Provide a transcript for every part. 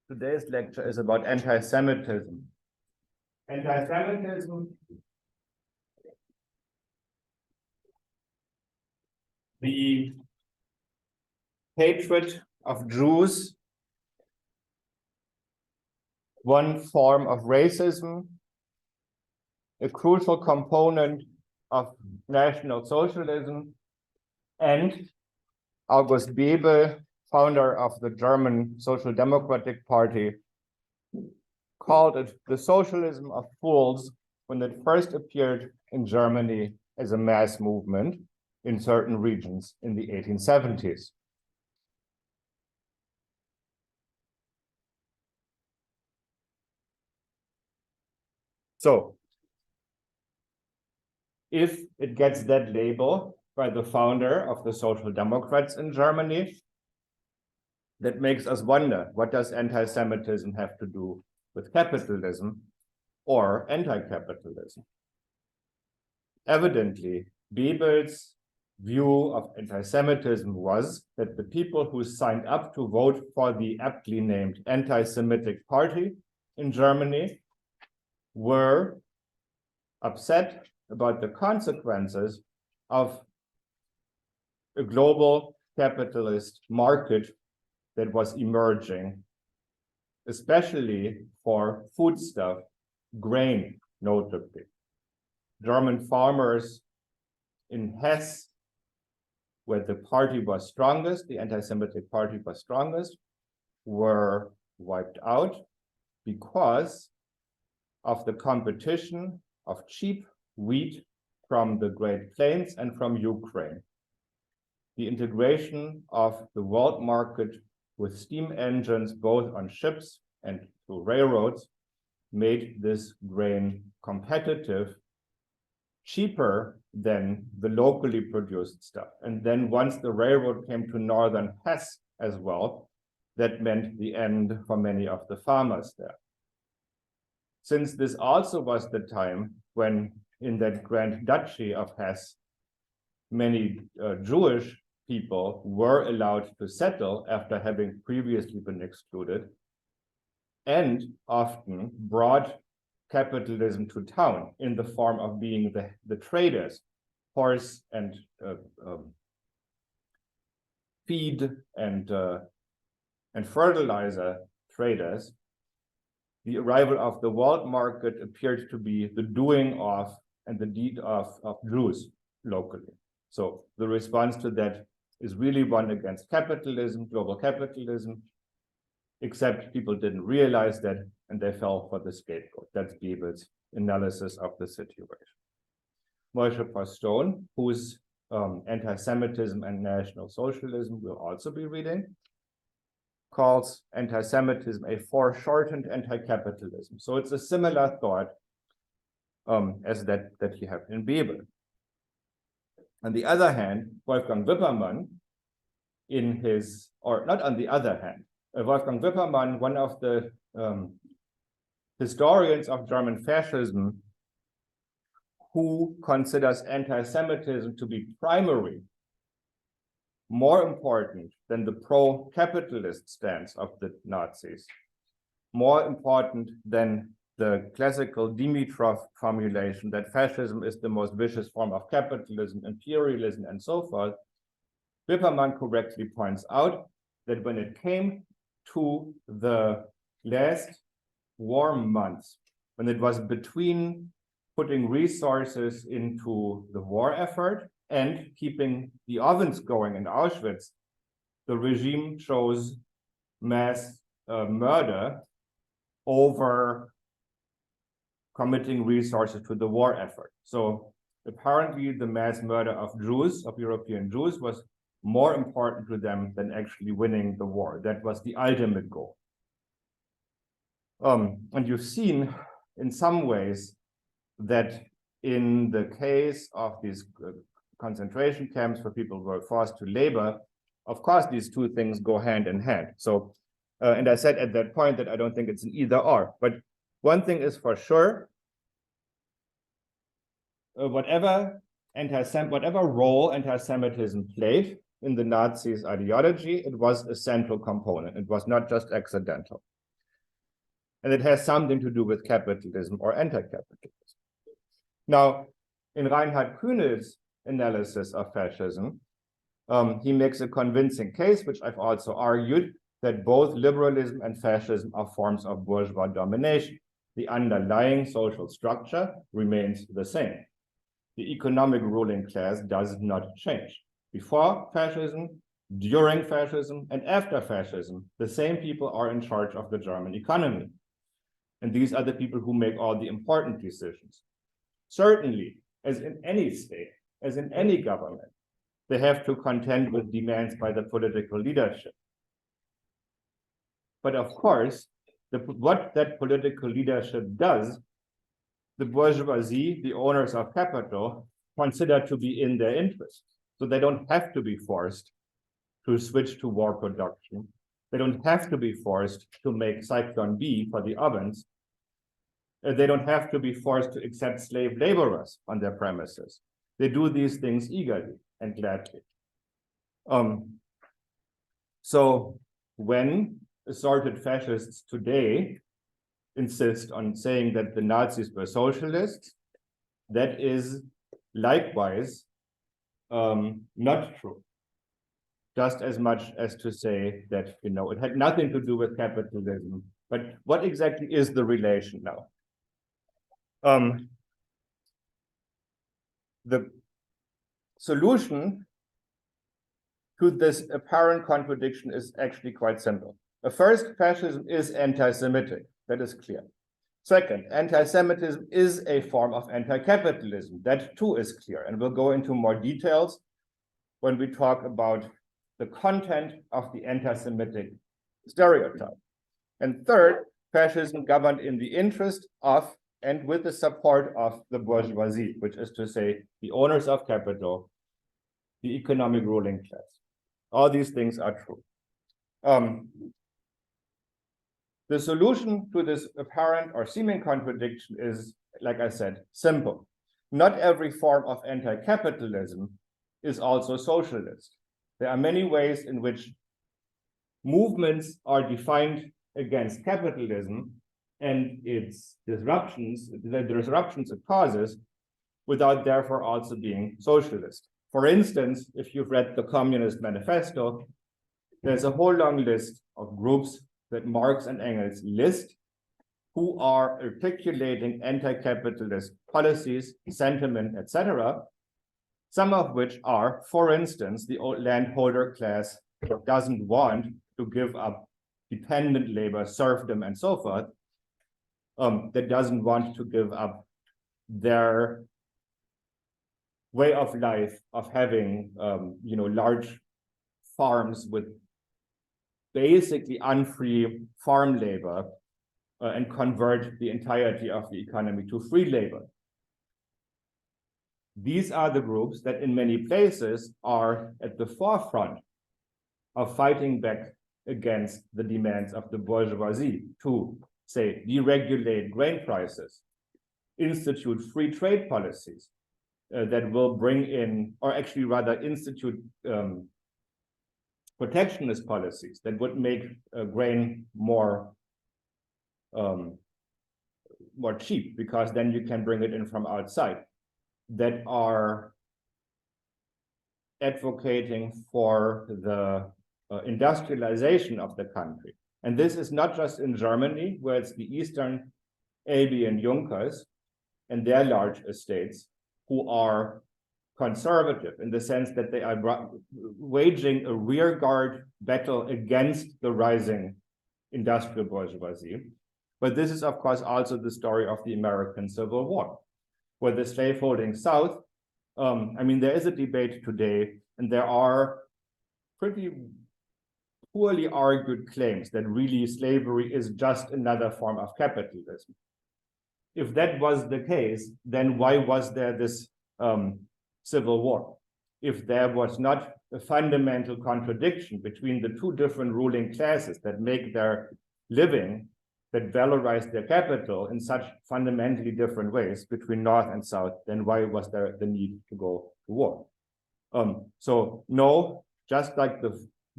Today's lecture is about anti-Semitism. Anti-Semitism, the hatred of Jews, one form of racism, a crucial component of National Socialism, and August Bebel, founder of the German Social Democratic Party, called it the socialism of fools when it first appeared in Germany as a mass movement in certain regions in the 1870s. So, if it gets that label by the founder of the Social Democrats in Germany, that makes us wonder, what does anti-Semitism have to do with capitalism or anti-capitalism? Evidently, Bebel's view of anti-Semitism was that the people who signed up to vote for the aptly named anti-Semitic party in Germany were upset about the consequences of a global capitalist market that was emerging, especially for foodstuff, grain notably. German farmers in Hesse, where the party was strongest, the anti-Semitic party was strongest, were wiped out because of the competition of cheap wheat from the Great Plains and from Ukraine. The integration of the world market with steam engines, both on ships and through railroads, made this grain competitive, cheaper than the locally produced stuff. And then once the railroad came to northern Hesse as well, that meant the end for many of the farmers there. Since this also was the time when in that Grand Duchy of Hesse, many Jewish people were allowed to settle after having previously been excluded, and often brought capitalism to town in the form of being the traders, horse and feed and fertilizer traders. The arrival of the world market appeared to be the doing of and the deed of Jews locally. So the response to that is really one against capitalism, global capitalism, except people didn't realize that and they fell for the scapegoat. That's Bebel's analysis of the situation. Moshe Postone, whose anti-Semitism and National Socialism we'll also be reading, calls anti-Semitism a foreshortened anti-capitalism. So it's a similar thought as that you have in Bebel. On the other hand, Wolfgang Wippermann, in his, or not on the other hand, Wolfgang Wippermann, one of the historians of German fascism, who considers anti-Semitism to be primary, more important than the pro-capitalist stance of the Nazis, more important than the classical Dimitrov formulation that fascism is the most vicious form of capitalism, imperialism, and so forth. Wippermann correctly points out that when it came to the last warm months, when it was between putting resources into the war effort and keeping the ovens going in Auschwitz, the regime chose mass murder over committing resources to the war effort. So apparently the mass murder of Jews, of European Jews, was more important to them than actually winning the war. That was the ultimate goal. And you've seen in some ways that in the case of these concentration camps where people were forced to labor, of course, these two things go hand in hand. So, and I said at that point that I don't think it's an either or, but one thing is for sure, whatever whatever role anti-Semitism played in the Nazis' ideology, it was a central component. It was not just accidental. And it has something to do with capitalism or anti-capitalism. Now, in Reinhard Kühnel's analysis of fascism, he makes a convincing case, which I've also argued, that both liberalism and fascism are forms of bourgeois domination. The underlying social structure remains the same. The economic ruling class does not change. Before fascism, during fascism, and after fascism, the same people are in charge of the German economy. And these are the people who make all the important decisions. Certainly, as in any state, as in any government, they have to contend with demands by the political leadership. But of course, what that political leadership does, the bourgeoisie, the owners of capital, consider to be in their interest. So they don't have to be forced to switch to war production. They don't have to be forced to make Cyclone B for the ovens. They don't have to be forced to accept slave laborers on their premises. They do these things eagerly and gladly. So when assorted fascists today insist on saying that the Nazis were socialists, that is likewise not true. Just as much as to say that, it had nothing to do with capitalism. But what exactly is the relation now? The solution to this apparent contradiction is actually quite simple. First, fascism is anti-Semitic. That is clear. Second, anti-Semitism is a form of anti-capitalism. That too is clear. And we'll go into more details when we talk about the content of the anti-Semitic stereotype. And third, fascism governed in the interest of and with the support of the bourgeoisie, which is to say, the owners of capital, the economic ruling class. All these things are true. The solution to this apparent or seeming contradiction is, like I said, simple. Not every form of anti-capitalism is also socialist. There are many ways in which movements are defined against capitalism and its disruptions, the disruptions it causes, without therefore also being socialist. For instance, if you've read the Communist Manifesto, there's a whole long list of groups that Marx and Engels list who are articulating anti-capitalist policies, sentiment, etc., some of which are, for instance, the old landholder class that doesn't want to give up dependent labor, serfdom, and so forth, that doesn't want to give up their way of life of having, large farms with basically unfree farm labor and convert the entirety of the economy to free labor. These are the groups that in many places are at the forefront of fighting back against the demands of the bourgeoisie to, say, deregulate grain prices, institute free trade policies that will bring in, or actually rather institute protectionist policies that would make grain more cheap, because then you can bring it in from outside, that are advocating for the industrialization of the country. And this is not just in Germany, where it's the Eastern Albion Junkers and their large estates who are conservative in the sense that they are waging a rearguard battle against the rising industrial bourgeoisie. But this is, of course, also the story of the American Civil War, where the slaveholding South, there is a debate today, and there are pretty poorly argued claims that really slavery is just another form of capitalism. If that was the case, then why was there this Civil War? If there was not a fundamental contradiction between the two different ruling classes that make their living, that valorized their capital in such fundamentally different ways between North and South, then why was there the need to go to war? So no, just like the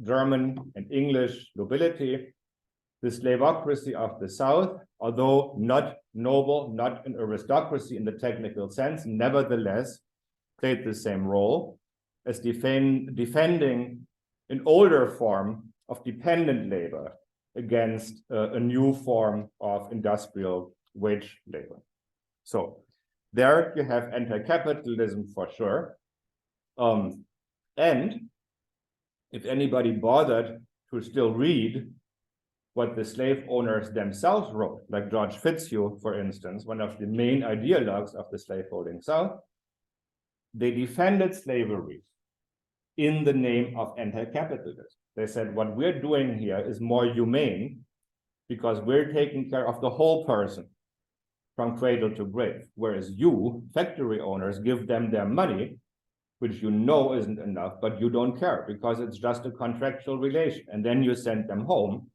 German and English nobility, the slavocracy of the South, although not noble, not an aristocracy in the technical sense, nevertheless played the same role as defending an older form of dependent labor against a new form of industrial wage labor. So there you have anti-capitalism for sure. And if anybody bothered to still read what the slave owners themselves wrote, like George Fitzhugh, for instance, one of the main ideologues of the slaveholding South, they defended slavery in the name of anti-capitalism. They said, what we're doing here is more humane because we're taking care of the whole person from cradle to grave, whereas you, factory owners, give them their money, which you know isn't enough, but you don't care because it's just a contractual relation. And then you send them home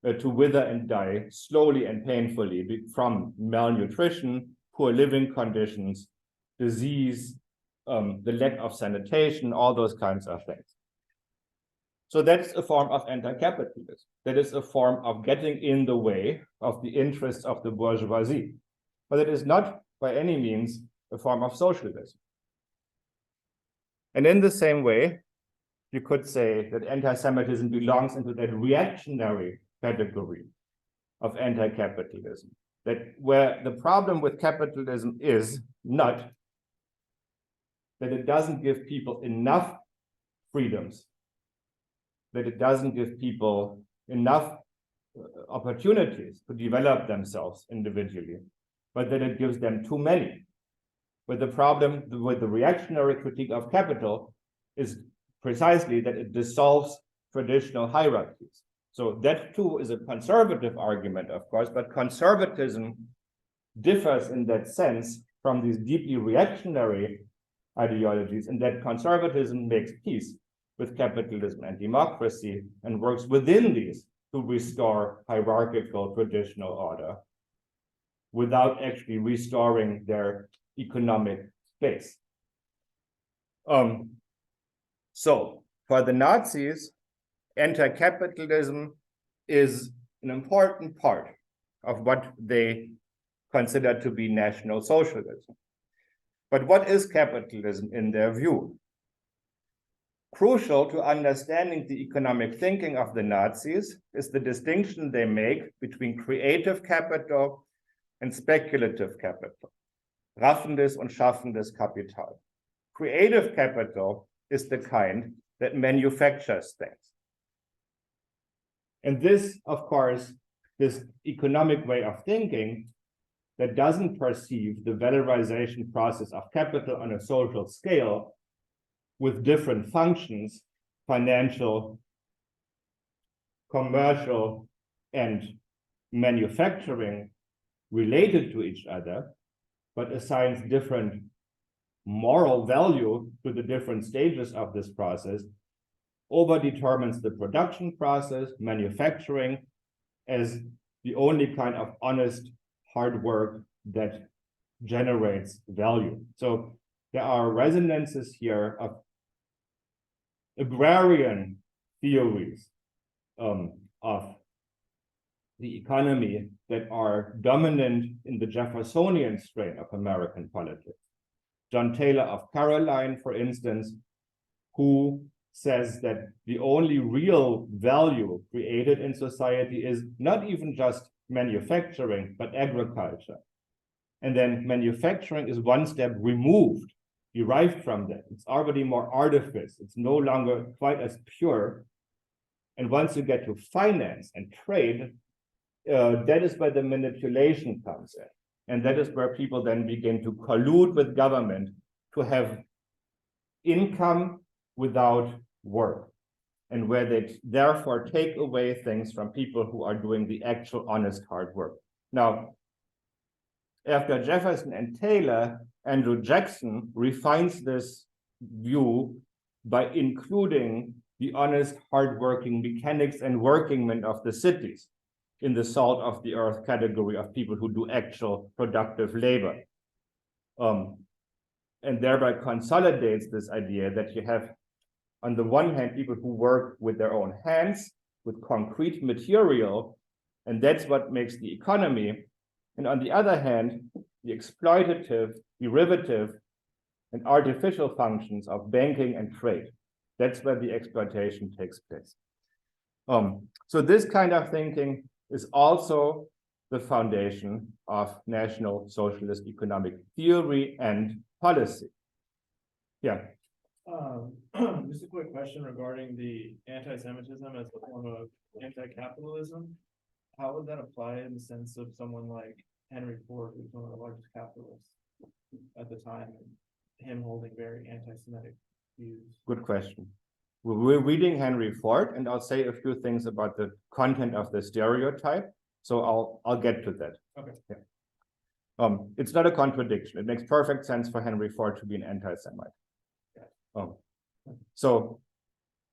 to wither and die slowly and painfully from malnutrition, poor living conditions, disease, the lack of sanitation, all those kinds of things. So that's a form of anti-capitalism. That is a form of getting in the way of the interests of the bourgeoisie. But it is not by any means a form of socialism. And in the same way, you could say that anti-Semitism belongs into that reactionary category of anti-capitalism, that where the problem with capitalism is not that it doesn't give people enough freedoms, that it doesn't give people enough opportunities to develop themselves individually, but that it gives them too many. But the problem with the reactionary critique of capital is precisely that it dissolves traditional hierarchies. So that too is a conservative argument, of course, but conservatism differs in that sense from these deeply reactionary ideologies, in that conservatism makes peace with capitalism and democracy and works within these to restore hierarchical traditional order without actually restoring their economic space. So for the Nazis, anti-capitalism is an important part of what they consider to be National Socialism. But what is capitalism in their view? Crucial to understanding the economic thinking of the Nazis is the distinction they make between creative capital and speculative capital, raffendes und schaffendes Kapital. Creative capital is the kind that manufactures things. And this, of course, this economic way of thinking that doesn't perceive the valorization process of capital on a social scale with different functions, financial, commercial, and manufacturing related to each other, but assigns different moral value to the different stages of this process, overdetermines the production process, manufacturing, as the only kind of honest hard work that generates value. So there are resonances here of agrarian theories of the economy that are dominant in the Jeffersonian strain of American politics. John Taylor of Caroline, for instance, who says that the only real value created in society is not even just manufacturing, but agriculture. And then manufacturing is one step removed, derived from that. It's already more artifice. It's no longer quite as pure. And once you get to finance and trade, that is where the manipulation comes in. And that is where people then begin to collude with government to have income without work, and where they therefore take away things from people who are doing the actual honest hard work. Now, after Jefferson and Taylor, Andrew Jackson refines this view by including the honest, hardworking mechanics and workingmen of the cities. in the salt of the earth category of people who do actual productive labor. And thereby consolidates this idea that you have, on the one hand, people who work with their own hands, with concrete material, and that's what makes the economy. And on the other hand, the exploitative, derivative, and artificial functions of banking and trade. That's where the exploitation takes place. So this kind of thinking is also the foundation of National Socialist economic theory and policy. Yeah. Just a quick question regarding the anti-Semitism as a form of anti-capitalism. How would that apply in the sense of someone like Henry Ford, who's one of the largest capitalists at the time, and him holding very anti-Semitic views? Good question. We're reading Henry Ford, and I'll say a few things about the content of the stereotype. So I'll get to that. Okay. Yeah. It's not a contradiction. It makes perfect sense for Henry Ford to be an anti-Semite. So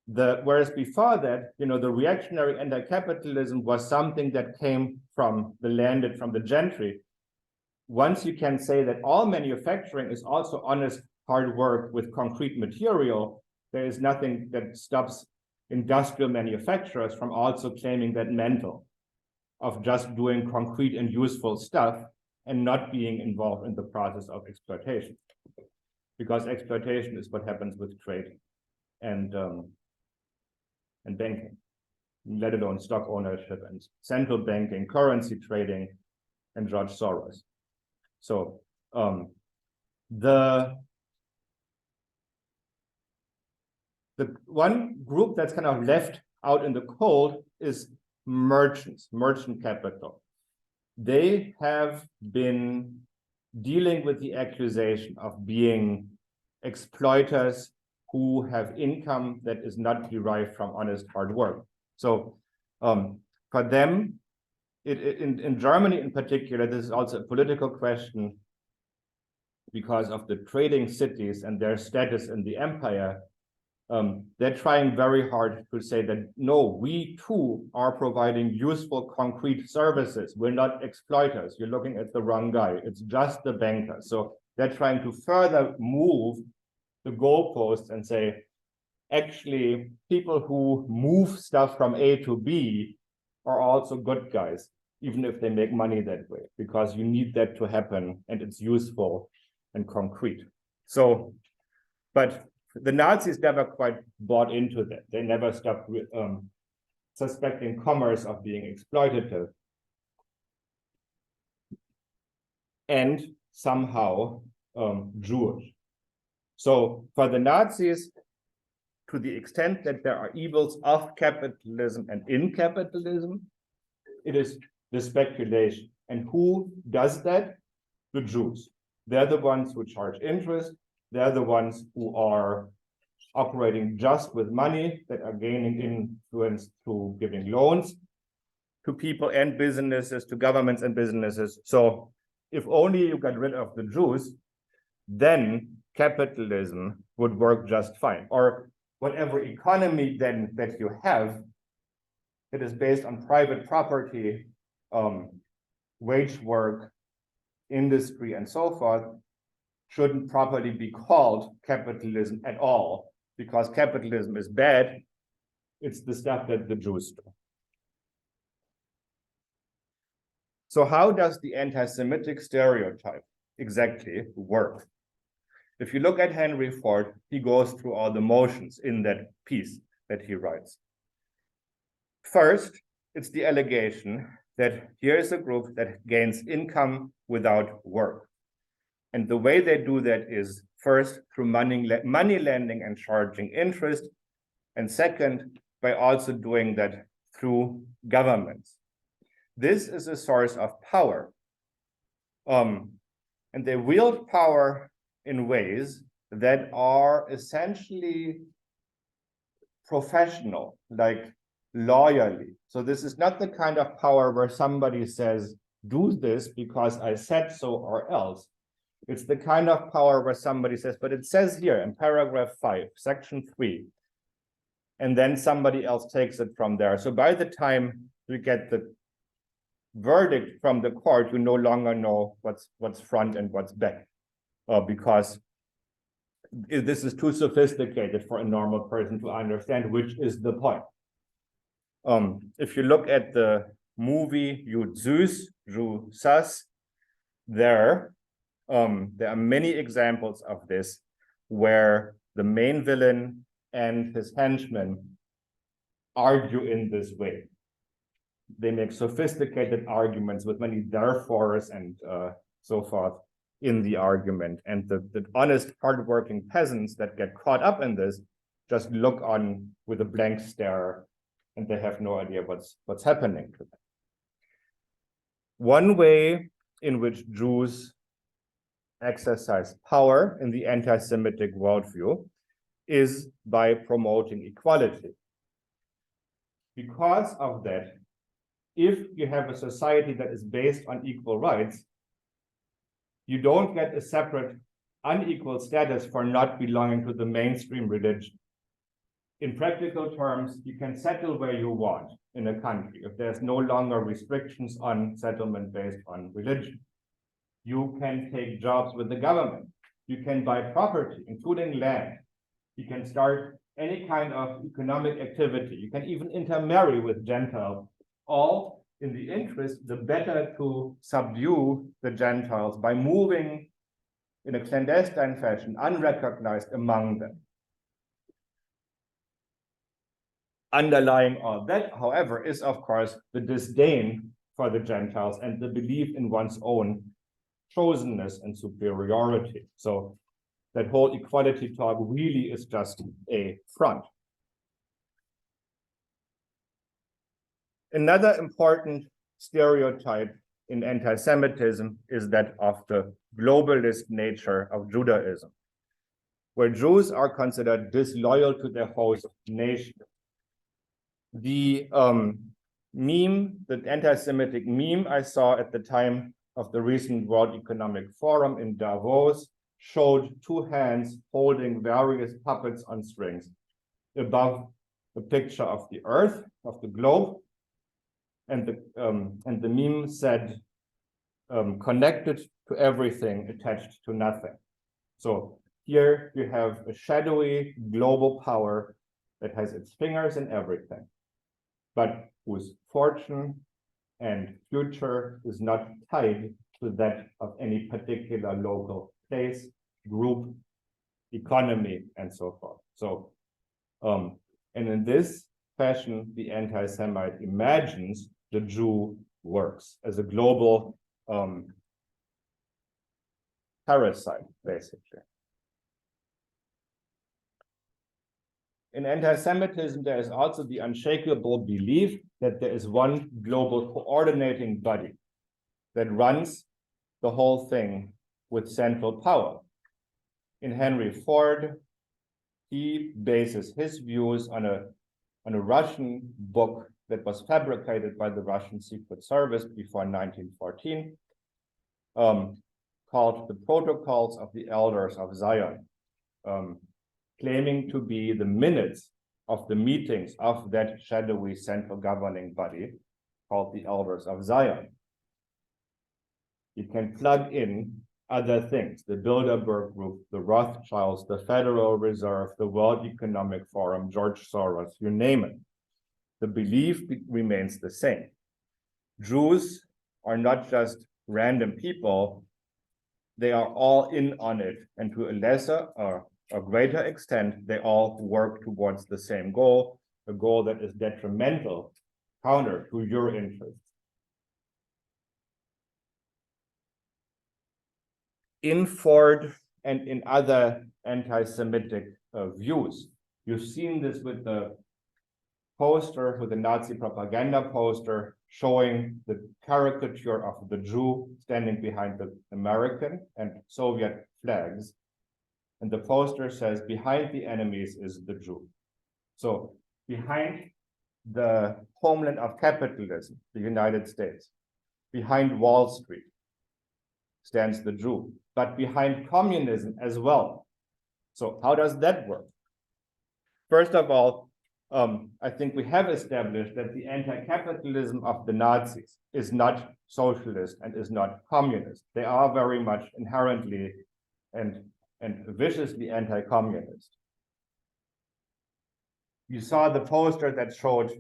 whereas before that, the reactionary anti-capitalism was something that came from the landed from the gentry. Once you can say that all manufacturing is also honest, hard work with concrete material, there is nothing that stops industrial manufacturers from also claiming that mantle of just doing concrete and useful stuff and not being involved in the process of exploitation. Because exploitation is what happens with trade and banking, let alone stock ownership and central banking, currency trading, and George Soros. So the one group that's kind of left out in the cold is merchants, merchant capital. They have been dealing with the accusation of being exploiters who have income that is not derived from honest hard work. So for them, in Germany in particular, this is also a political question because of the trading cities and their status in the empire. They're trying very hard to say that, no, we too are providing useful concrete services. We're not exploiters. You're looking at the wrong guy. It's just the banker. So they're trying to further move the goalposts and say, actually, people who move stuff from A to B are also good guys, even if they make money that way, because you need that to happen and it's useful and concrete. So, but the Nazis never quite bought into that. They never stopped suspecting commerce of being exploitative. And somehow Jewish. So for the Nazis, to the extent that there are evils of capitalism and in capitalism, it is the speculation. And who does that? The Jews. They're the ones who charge interest. They're the ones who are operating just with money, that are gaining influence through giving loans to people and businesses, to governments and businesses. So if only you got rid of the Jews, then capitalism would work just fine. Or whatever economy then that you have, it is based on private property, wage work, industry, and so forth, shouldn't properly be called capitalism at all, because capitalism is bad. It's the stuff that the Jews do. So how does the anti-Semitic stereotype exactly work? If you look at Henry Ford, he goes through all the motions in that piece that he writes. First, it's the allegation that here is a group that gains income without work. And the way they do that is first through money lending and charging interest, and second, by also doing that through governments. This is a source of power. And they wield power in ways that are essentially professional, like loyally. So this is not the kind of power where somebody says, do this because I said so or else. It's the kind of power where somebody says, but it says here in paragraph 5, section 3, and then somebody else takes it from there. So by the time we get the verdict from the court, you no longer know what's front and what's back, because this is too sophisticated for a normal person to understand, which is the point. If you look at the movie Jud Süß, Ju Sas, there are many examples of this where the main villain and his henchmen argue in this way. They make sophisticated arguments with many therefores and so forth in the argument. And the honest, hardworking peasants that get caught up in this just look on with a blank stare, and they have no idea what's happening to them. One way in which Jews exercise power in the anti-Semitic worldview is by promoting equality. Because of that, if you have a society that is based on equal rights, you don't get a separate unequal status for not belonging to the mainstream religion. In practical terms, you can settle where you want in a country if there's no longer restrictions on settlement based on religion. You can take jobs with the government. You can buy property, including land. You can start any kind of economic activity. You can even intermarry with Gentiles, all in the interest, the better to subdue the Gentiles by moving in a clandestine fashion, unrecognized among them. Underlying all that, however, is of course the disdain for the Gentiles and the belief in one's own chosenness and superiority. So that whole equality talk really is just a front. Another important stereotype in anti-Semitism is that of the globalist nature of Judaism, where Jews are considered disloyal to their host nation. The meme, the anti-Semitic meme I saw at the time of the recent World Economic Forum in Davos showed two hands holding various puppets on strings above the picture of the Earth, of the globe, and the meme said, connected to everything, attached to nothing. So here you have a shadowy global power that has its fingers in everything, but whose fortune and future is not tied to that of any particular local place, group, economy, and so forth. So, and in this fashion, the anti-Semite imagines the Jew works as a global parasite, basically. In anti-Semitism, there is also the unshakable belief that there is one global coordinating body that runs the whole thing with central power. In Henry Ford, he bases his views on a Russian book that was fabricated by the Russian Secret Service before 1914, called The Protocols of the Elders of Zion, claiming to be the minutes of the meetings of that shadowy central governing body called the Elders of Zion. You can plug in other things, the Bilderberg Group, the Rothschilds, the Federal Reserve, the World Economic Forum, George Soros, you name it. The belief remains the same. Jews are not just random people, they are all in on it, and to a lesser or a greater extent, they all work towards the same goal, a goal that is detrimental, counter to your interests. In Ford and in other anti-Semitic views, you've seen this with the poster, with the Nazi propaganda poster, showing the caricature of the Jew standing behind the American and Soviet flags. And the poster says, behind the enemies is the Jew. So behind the homeland of capitalism, the United States, behind Wall Street stands the Jew, but behind communism as well. So how does that work? First of all, I think we have established that the anti-capitalism of the Nazis is not socialist and is not communist. They are very much inherently and viciously anti-communist. You saw the poster that showed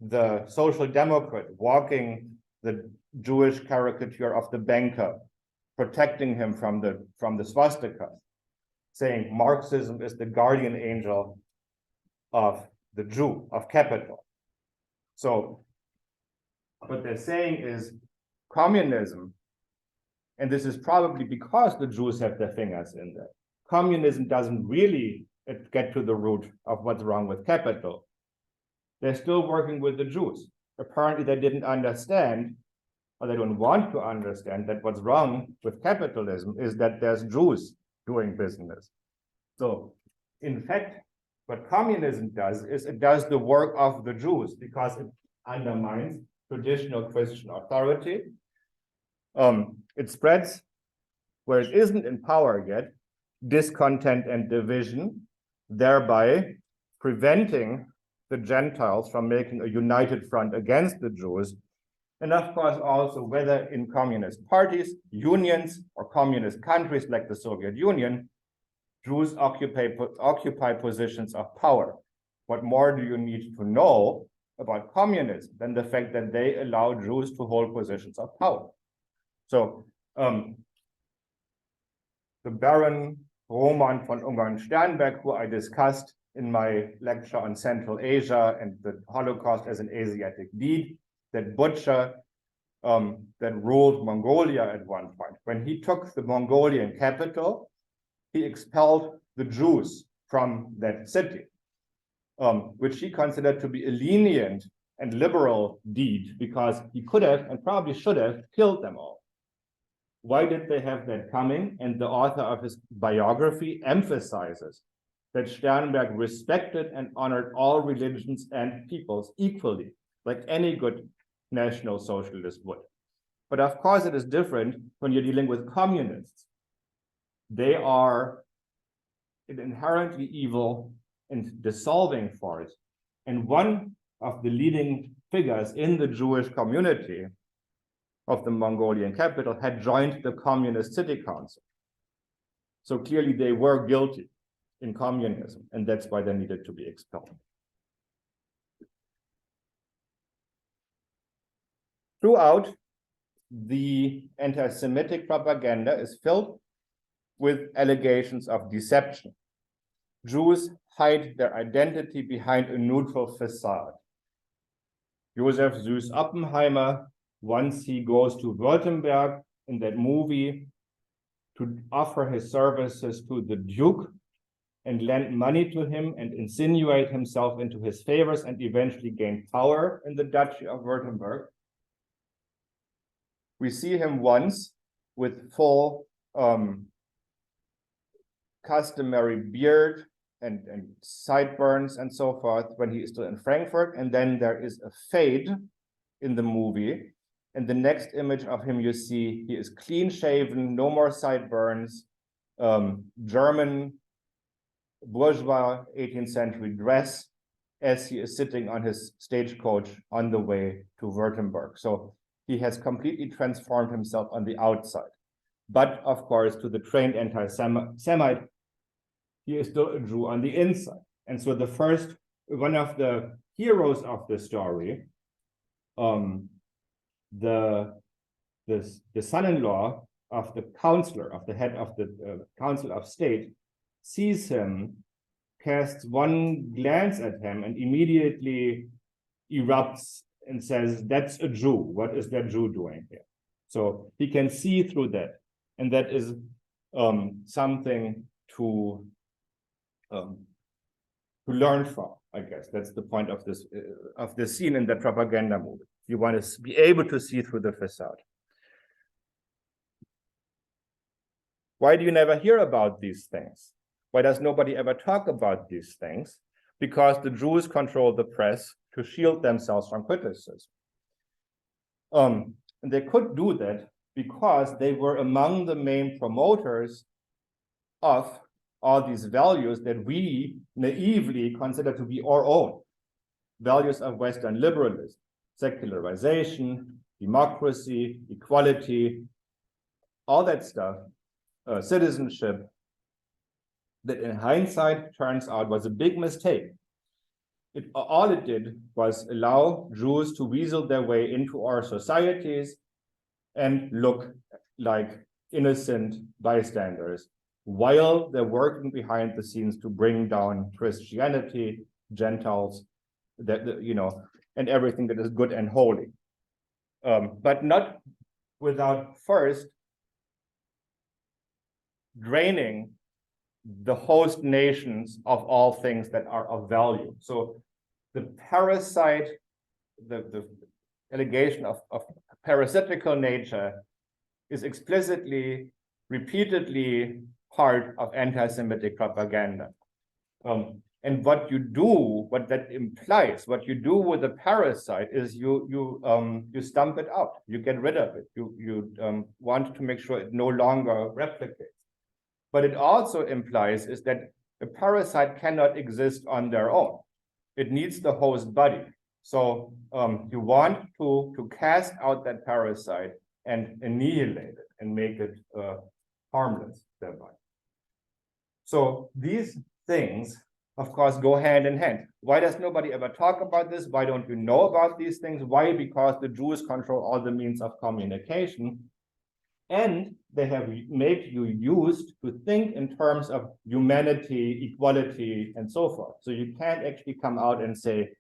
the social democrat walking the Jewish caricature of the banker, protecting him from the swastika, saying Marxism is the guardian angel of the Jew, of capital. So what they're saying is communism, and this is probably because the Jews have their fingers in there, communism doesn't really get to the root of what's wrong with capital. They're still working with the Jews. Apparently they didn't understand, or they don't want to understand, that what's wrong with capitalism is that there's Jews doing business. So in fact, what communism does is it does the work of the Jews because it undermines traditional Christian authority. It spreads, where it isn't in power yet, discontent and division, thereby preventing the Gentiles from making a united front against the Jews. And of course, also whether in communist parties, unions, or communist countries like the Soviet Union, Jews occupy positions of power. What more do you need to know about communism than the fact that they allow Jews to hold positions of power? So the Baron Roman von Ungern-Sternberg, who I discussed in my lecture on Central Asia and the Holocaust as an Asiatic deed, that butcher that ruled Mongolia at one point. When he took the Mongolian capital, he expelled the Jews from that city, which he considered to be a lenient and liberal deed because he could have and probably should have killed them all. Why did they have that coming? And the author of his biography emphasizes that Sternberg respected and honored all religions and peoples equally, like any good National Socialist would. But of course, it is different when you're dealing with communists. They are an inherently evil and dissolving force. And one of the leading figures in the Jewish community of the Mongolian capital had joined the Communist City Council. So clearly they were guilty in communism, and that's why they needed to be expelled. Throughout, the anti-Semitic propaganda is filled with allegations of deception. Jews hide their identity behind a neutral facade. Joseph Süß Oppenheimer, once he goes to Württemberg in that movie to offer his services to the Duke and lend money to him and insinuate himself into his favors and eventually gain power in the Duchy of Württemberg. We see him once with full customary beard and sideburns and so forth when he is still in Frankfurt. And then there is a fade in the movie. And the next image of him, you see he is clean shaven, no more sideburns, German bourgeois 18th century dress as he is sitting on his stagecoach on the way to Württemberg. So he has completely transformed himself on the outside. But of course, to the trained anti-Semite, he is still a Jew on the inside. And so one of the heroes of the story, the son-in-law of the counselor, of the head of the Council of State, sees him, casts one glance at him, and immediately erupts and says, "That's a Jew. What is that Jew doing here?" So he can see through that. And that is something to learn from, I guess. That's the point of this scene in the propaganda movie. You want to be able to see through the facade. Why do you never hear about these things? Why does nobody ever talk about these things? Because the Jews control the press to shield themselves from criticism. And they could do that because they were among the main promoters of all these values that we naively consider to be our own. values of Western liberalism, secularization, democracy, equality, all that stuff, citizenship, that in hindsight turns out was a big mistake. All it did was allow Jews to weasel their way into our societies and look like innocent bystanders while they're working behind the scenes to bring down Christianity, Gentiles, and everything that is good and holy. But not without first draining the host nations of all things that are of value. So the parasite, the allegation of parasitical nature is explicitly, repeatedly part of anti-Semitic propaganda. And what you do, what that implies, what you do with a parasite is you stump it out, you get rid of it, you want to make sure it no longer replicates. But it also implies is that a parasite cannot exist on their own. It needs the host body. So you want to cast out that parasite and annihilate it and make it harmless thereby. So these things, of course, go hand in hand. Why does nobody ever talk about this? Why don't you know about these things? Why? Because the Jews control all the means of communication. And they have made you used to think in terms of humanity, equality, and so forth. So you can't actually come out and say,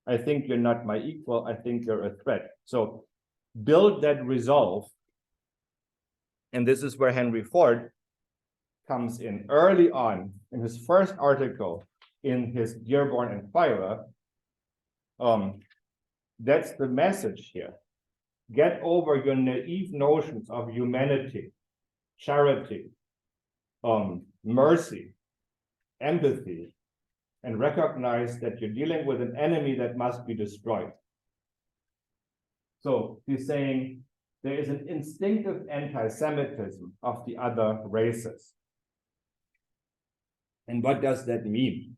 I think you're not my equal, I think you're a threat. So build that resolve. And this is where Henry Ford comes in early on in his first article in his Dearborn Inquirer. That's the message here. Get over your naive notions of humanity, charity, mercy, empathy, and recognize that you're dealing with an enemy that must be destroyed. So he's saying there is an instinctive anti-Semitism of the other races. And what does that mean?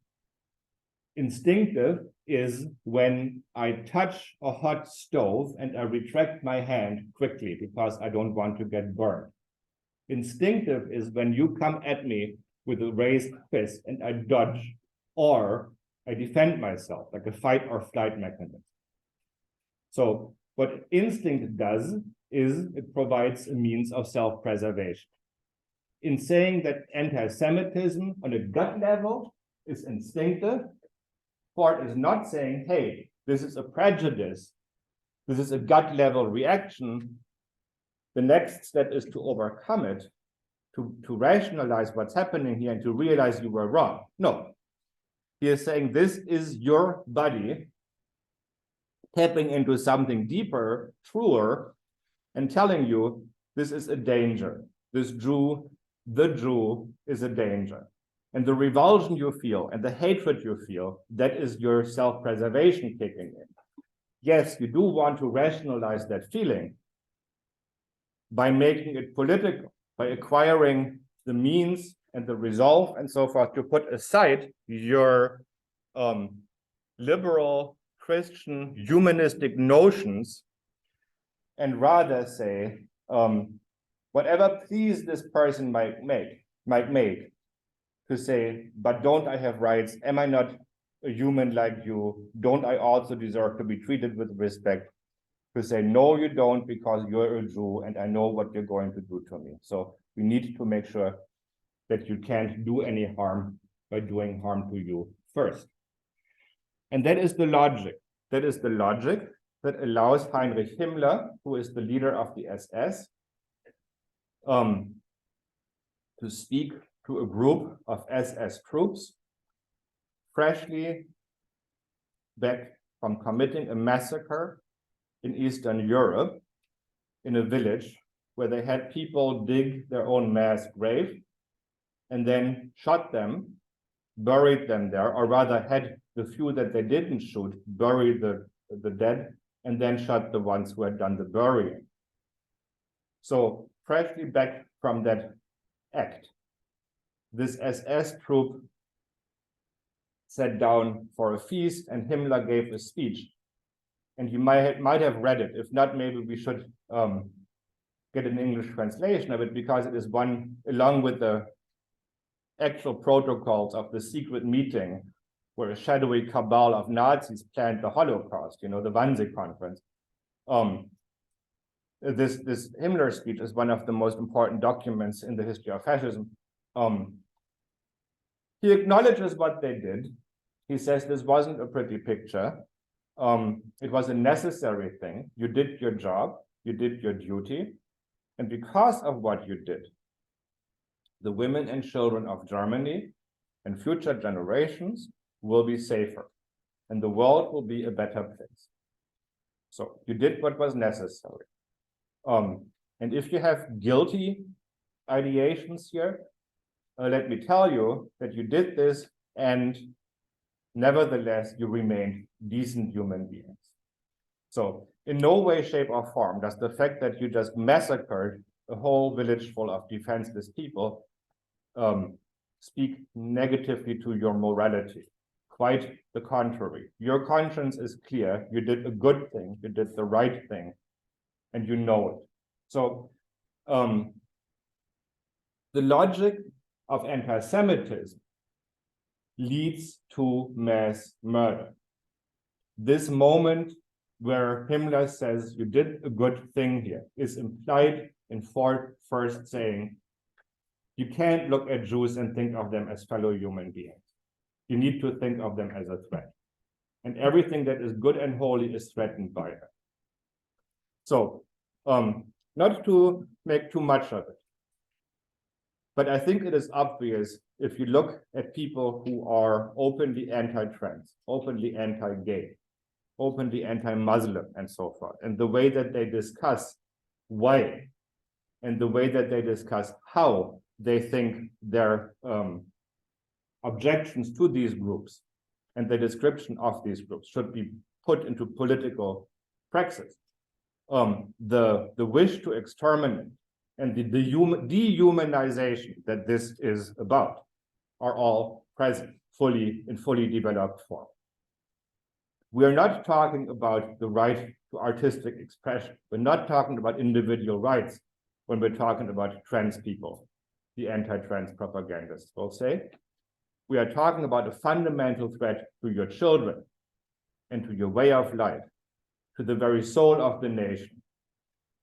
Instinctive is when I touch a hot stove and I retract my hand quickly because I don't want to get burned. Instinctive is when you come at me with a raised fist and I dodge or I defend myself like a fight or flight mechanism. So what instinct does is it provides a means of self-preservation. In saying that anti-Semitism on a gut level is instinctive, Ford is not saying, hey, this is a prejudice, this is a gut level reaction. The next step is to overcome it, to rationalize what's happening here and to realize you were wrong. No, he is saying this is your body tapping into something deeper, truer, and telling you this is a danger. This Jew, the Jew is a danger. And the revulsion you feel and the hatred you feel, that is your self-preservation kicking in. Yes, you do want to rationalize that feeling by making it political, by acquiring the means and the resolve and so forth to put aside your liberal, Christian, humanistic notions and rather say, whatever pleas this person might make, to say, but don't I have rights? Am I not a human like you? Don't I also deserve to be treated with respect? To say, no, you don't, because you're a Jew and I know what you're going to do to me. So we need to make sure that you can't do any harm by doing harm to you first. And that is the logic. That is the logic that allows Heinrich Himmler, who is the leader of the SS, to speak to a group of SS troops freshly back from committing a massacre in Eastern Europe in a village where they had people dig their own mass grave and then shot them, buried them there, or rather had the few that they didn't shoot bury the dead and then shot the ones who had done the burying. So freshly back from that act, this SS troop sat down for a feast and Himmler gave a speech. And you might have read it. If not, maybe we should get an English translation of it, because it is one, along with the actual protocols of the secret meeting where a shadowy cabal of Nazis planned the Holocaust, the Wannsee Conference. This Himmler speech is one of the most important documents in the history of fascism. He acknowledges what they did. He says this wasn't a pretty picture. It was a necessary thing. You did your job, you did your duty. And because of what you did, the women and children of Germany and future generations will be safer, and the world will be a better place. So you did what was necessary. And if you have guilty ideations here, let me tell you that you did this, and nevertheless, you remained decent human beings. So in no way, shape, or form does the fact that you just massacred a whole village full of defenseless people speak negatively to your morality. Quite the contrary. Your conscience is clear. You did a good thing. You did the right thing, and you know it. So the logic of anti-Semitism leads to mass murder. This moment where Himmler says you did a good thing here is implied in Ford first saying, you can't look at Jews and think of them as fellow human beings. You need to think of them as a threat. And everything that is good and holy is threatened by them. So, not to make too much of it, but I think it is obvious if you look at people who are openly anti-trans, openly anti-gay, openly anti-Muslim, and so forth, and the way that they discuss why, and the way that they discuss how they think their objections to these groups and the description of these groups should be put into political praxis. The wish to exterminate and the dehumanization that this is about are all present in fully developed form. We are not talking about the right to artistic expression. We're not talking about individual rights when we're talking about trans people, the anti-trans propagandists will say. We are talking about a fundamental threat to your children and to your way of life, to the very soul of the nation.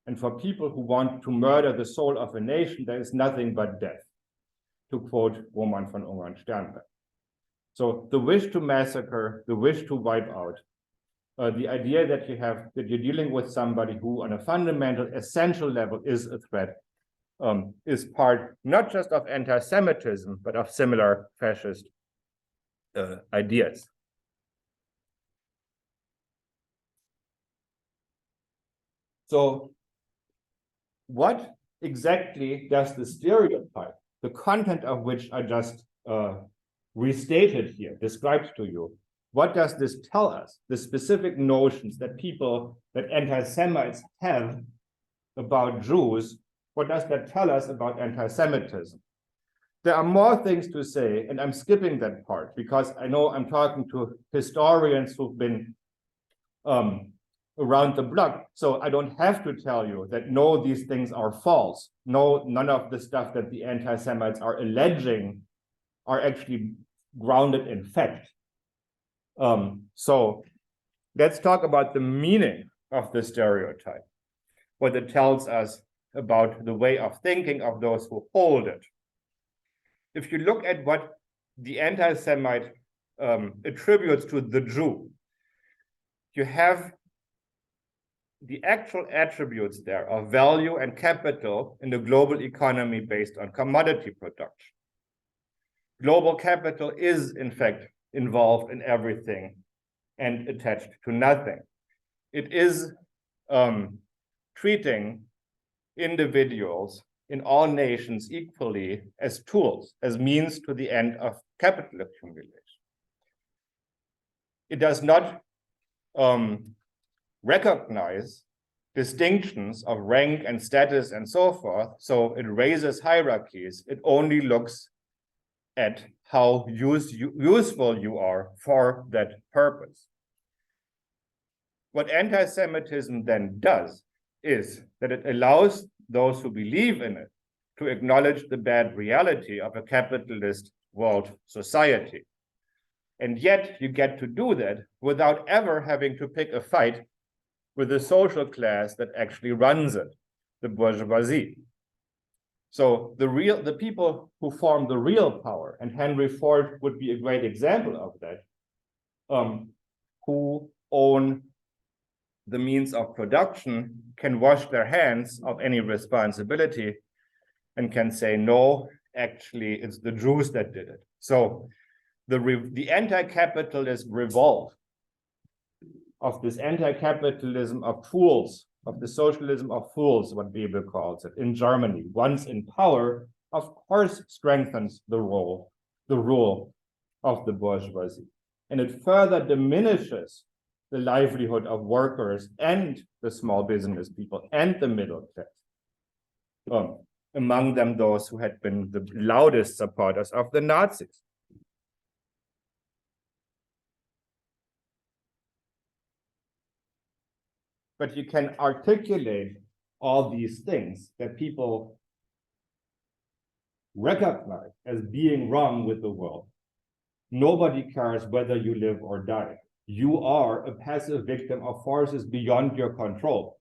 And for people who want to murder the soul of a nation, there is nothing but death, to quote Roman von Ungern-Sternberg. So the wish to massacre, the wish to wipe out, the idea that you're dealing with somebody who on a fundamental, essential level is a threat, is part not just of anti-Semitism, but of similar fascist ideas. So what exactly does the stereotype, the content of which I just restated here, described to you, what does this tell us? The specific notions that anti-Semites have about Jews, what does that tell us about anti-Semitism? There are more things to say, and I'm skipping that part because I know I'm talking to historians who've been around the block, so I don't have to tell you that no, these things are false. No, none of the stuff that the anti-Semites are alleging are actually grounded in fact. So let's talk about the meaning of the stereotype, what it tells us about the way of thinking of those who hold it. If you look at what the anti-Semite attributes to the Jew, you have the actual attributes there of value and capital in the global economy based on commodity production. Global capital is, in fact, involved in everything and attached to nothing. It is treating individuals in all nations equally as tools, as means to the end of capital accumulation. It does not recognize distinctions of rank and status and so forth, so it raises hierarchies. It only looks at how useful you are for that purpose. What anti-Semitism then does is that it allows those who believe in it to acknowledge the bad reality of a capitalist world society. And yet you get to do that without ever having to pick a fight with the social class that actually runs it, the bourgeoisie. So the people who form the real power, and Henry Ford would be a great example of that, who own the means of production, can wash their hands of any responsibility and can say, no, actually, it's the Jews that did it. So the anti-capitalist revolt of this anti-capitalism of fools, of the socialism of fools, what Bebel calls it, in Germany, once in power, of course, strengthens the rule of the bourgeoisie. And it further diminishes the livelihood of workers and the small business people and the middle class. Among them, those who had been the loudest supporters of the Nazis. But you can articulate all these things that people recognize as being wrong with the world. Nobody cares whether you live or die. You are a passive victim of forces beyond your control.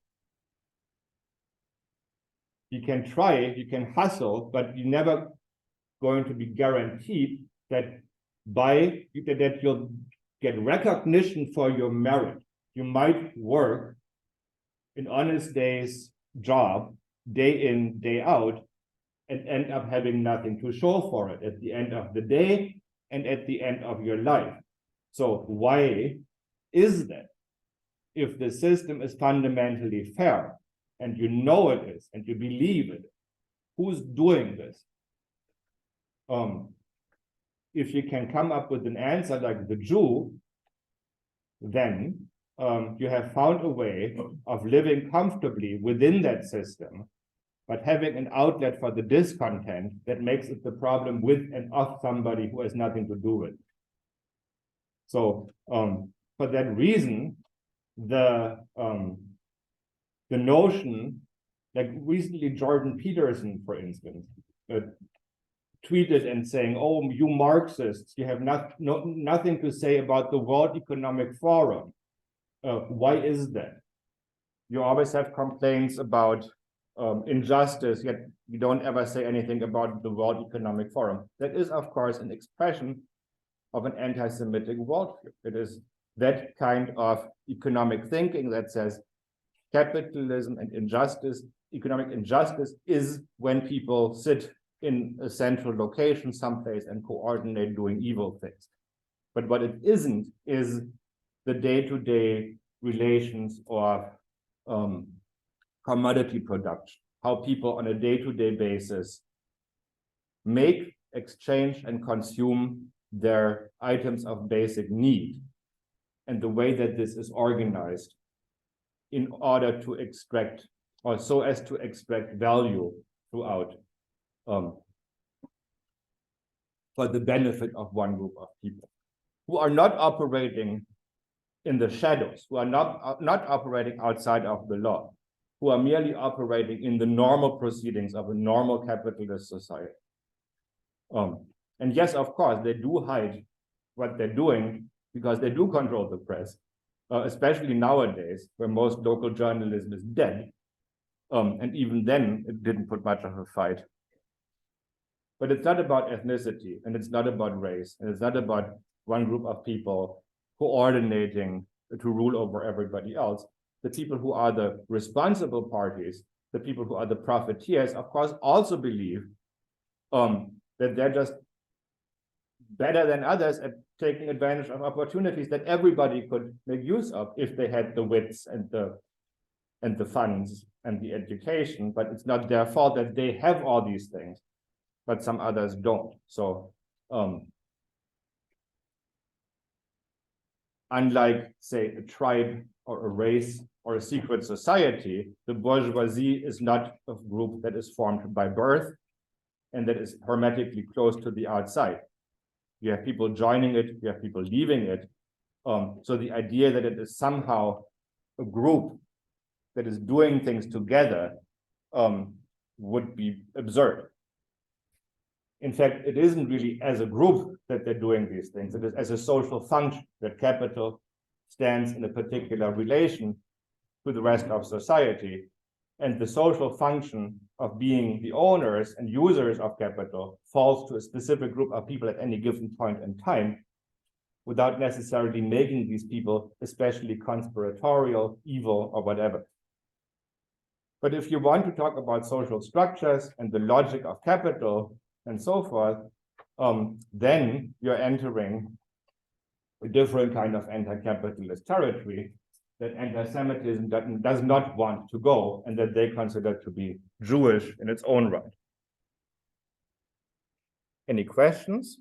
You can try, you can hustle, but you're never going to be guaranteed that that you'll get recognition for your merit. You might work an honest day's job, day in, day out, and end up having nothing to show for it at the end of the day and at the end of your life. So why is that? If the system is fundamentally fair, and you know it is, and you believe it, who's doing this? If you can come up with an answer like the Jew, then you have found a way of living comfortably within that system, but having an outlet for the discontent that makes it the problem with and of somebody who has nothing to do with it. So for that reason, the notion, like recently Jordan Peterson, for instance, tweeted and saying, oh, you Marxists, you have nothing to say about the World Economic Forum. Why is that? You always have complaints about injustice, yet you don't ever say anything about the World Economic Forum. That is, of course, an expression of an anti-Semitic worldview. It is that kind of economic thinking that says capitalism and injustice, economic injustice, is when people sit in a central location someplace and coordinate doing evil things. But what it isn't is the day-to-day relations of commodity production, how people on a day-to-day basis make, exchange, and consume their items of basic need, and the way that this is organized in order to extract, or so as to extract value throughout for the benefit of one group of people who are not operating in the shadows, who are not operating outside of the law, who are merely operating in the normal proceedings of a normal capitalist society. And yes, of course, they do hide what they're doing because they do control the press, especially nowadays, where most local journalism is dead. And even then, it didn't put much of a fight. But it's not about ethnicity, and it's not about race, and it's not about one group of people coordinating to rule over everybody else. The people who are the responsible parties, the people who are the profiteers, of course, also believe that they're just better than others at taking advantage of opportunities that everybody could make use of if they had the wits and the funds and the education. But it's not their fault that they have all these things, but some others don't. So unlike, say, a tribe or a race or a secret society, the bourgeoisie is not a group that is formed by birth and that is hermetically closed to the outside. you have people joining it, you have people leaving it. So the idea that it is somehow a group that is doing things together would be absurd. In fact, it isn't really as a group that they're doing these things. It is as a social function that capital stands in a particular relation to the rest of society. And the social function of being the owners and users of capital falls to a specific group of people at any given point in time, without necessarily making these people especially conspiratorial, evil, or whatever. But if you want to talk about social structures and the logic of capital and so forth, then you're entering a different kind of anti-capitalist territory that anti-Semitism does not want to go, and that they consider to be Jewish in its own right. Any questions?